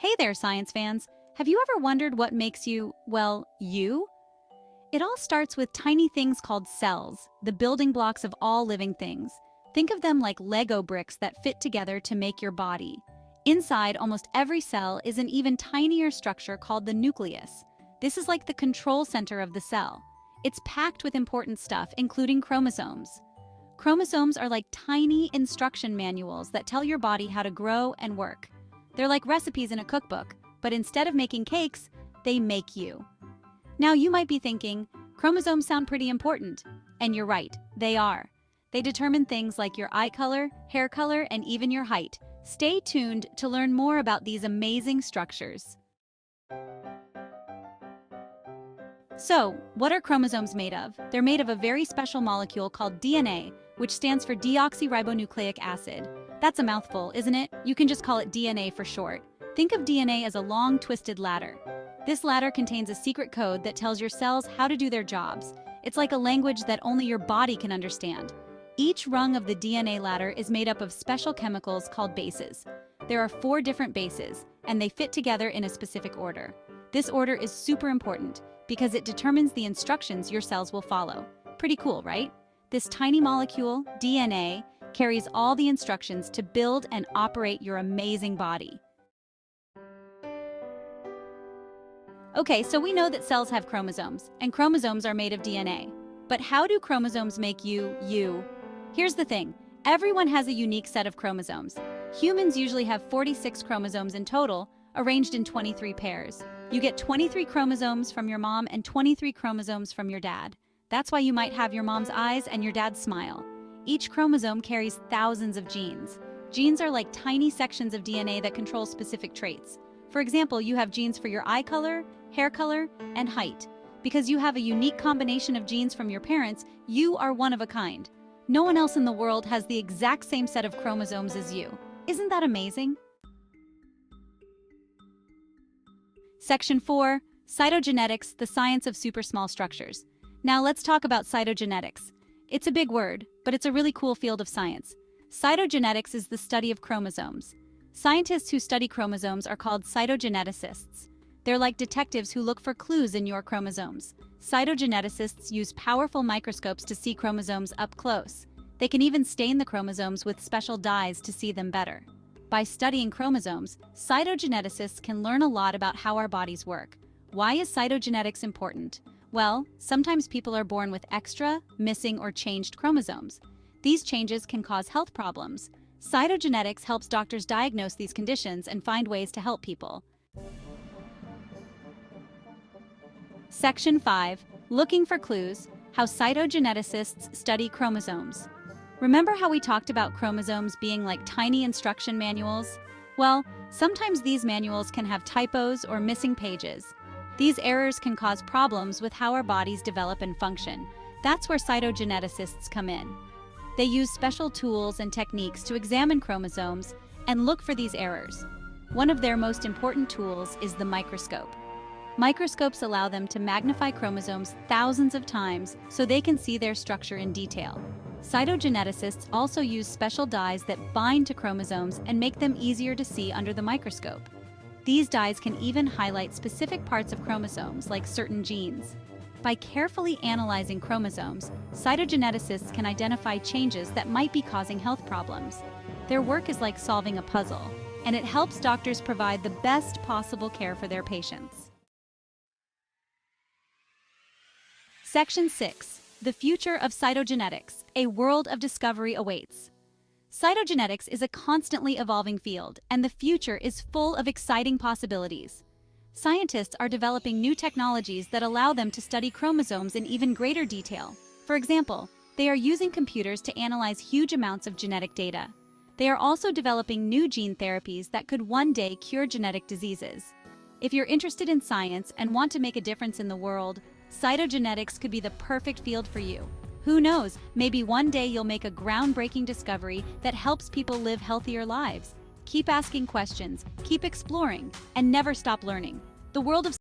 Hey there, science fans! Have you ever wondered what makes you, well, you? It all starts with tiny things called cells, the building blocks of all living things. Think of them like Lego bricks that fit together to make your body. Inside almost every cell is an even tinier structure called the nucleus. This is like the control center of the cell. It's packed with important stuff, including chromosomes. Chromosomes are like tiny instruction manuals that tell your body how to grow and work. They're like recipes in a cookbook, but instead of making cakes, they make you. Now you might be thinking, chromosomes sound pretty important. And you're right, they are. They determine things like your eye color, hair color, and even your height. Stay tuned to learn more about these amazing structures. So, what are chromosomes made of? They're made of a very special molecule called DNA, which stands for deoxyribonucleic acid. That's a mouthful, isn't it? You can just call it DNA for short. Think of DNA as a long, twisted ladder. This ladder contains a secret code that tells your cells how to do their jobs. It's like a language that only your body can understand. Each rung of the DNA ladder is made up of special chemicals called bases. There are 4 different bases, and they fit together in a specific order. This order is super important because it determines the instructions your cells will follow. Pretty cool, right? This tiny molecule, DNA, carries all the instructions to build and operate your amazing body. Okay, so we know that cells have chromosomes, and chromosomes are made of DNA. But how do chromosomes make you, you? Here's the thing, everyone has a unique set of chromosomes. Humans usually have 46 chromosomes in total, arranged in 23 pairs. You get 23 chromosomes from your mom and 23 chromosomes from your dad. That's why you might have your mom's eyes and your dad's smile. Each chromosome carries thousands of genes. Genes are like tiny sections of DNA that control specific traits. For example, you have genes for your eye color, hair color, and height. Because you have a unique combination of genes from your parents, you are one of a kind. No one else in the world has the exact same set of chromosomes as you. Isn't that amazing? Section 4, Cytogenetics, the science of super small structures. Now let's talk about cytogenetics. It's a big word, but it's a really cool field of science. Cytogenetics is the study of chromosomes. Scientists who study chromosomes are called cytogeneticists. They're like detectives who look for clues in your chromosomes. Cytogeneticists use powerful microscopes to see chromosomes up close. They can even stain the chromosomes with special dyes to see them better. By studying chromosomes, cytogeneticists can learn a lot about how our bodies work. Why is cytogenetics important? Well, sometimes people are born with extra, missing, or changed chromosomes. These changes can cause health problems. Cytogenetics helps doctors diagnose these conditions and find ways to help people. Section 5, Looking for Clues, How Cytogeneticists Study Chromosomes. Remember how we talked about chromosomes being like tiny instruction manuals? Well, sometimes these manuals can have typos or missing pages. These errors can cause problems with how our bodies develop and function. That's where cytogeneticists come in. They use special tools and techniques to examine chromosomes and look for these errors. One of their most important tools is the microscope. Microscopes allow them to magnify chromosomes thousands of times so they can see their structure in detail. Cytogeneticists also use special dyes that bind to chromosomes and make them easier to see under the microscope. These dyes can even highlight specific parts of chromosomes, like certain genes. By carefully analyzing chromosomes, cytogeneticists can identify changes that might be causing health problems. Their work is like solving a puzzle, and it helps doctors provide the best possible care for their patients. Section 6, The Future of Cytogenetics, a world of discovery awaits. Cytogenetics is a constantly evolving field, and the future is full of exciting possibilities. Scientists are developing new technologies that allow them to study chromosomes in even greater detail. For example, they are using computers to analyze huge amounts of genetic data. They are also developing new gene therapies that could one day cure genetic diseases. If you're interested in science and want to make a difference in the world, cytogenetics could be the perfect field for you. Who knows, maybe one day you'll make a groundbreaking discovery that helps people live healthier lives. Keep asking questions, keep exploring, and never stop learning. The world of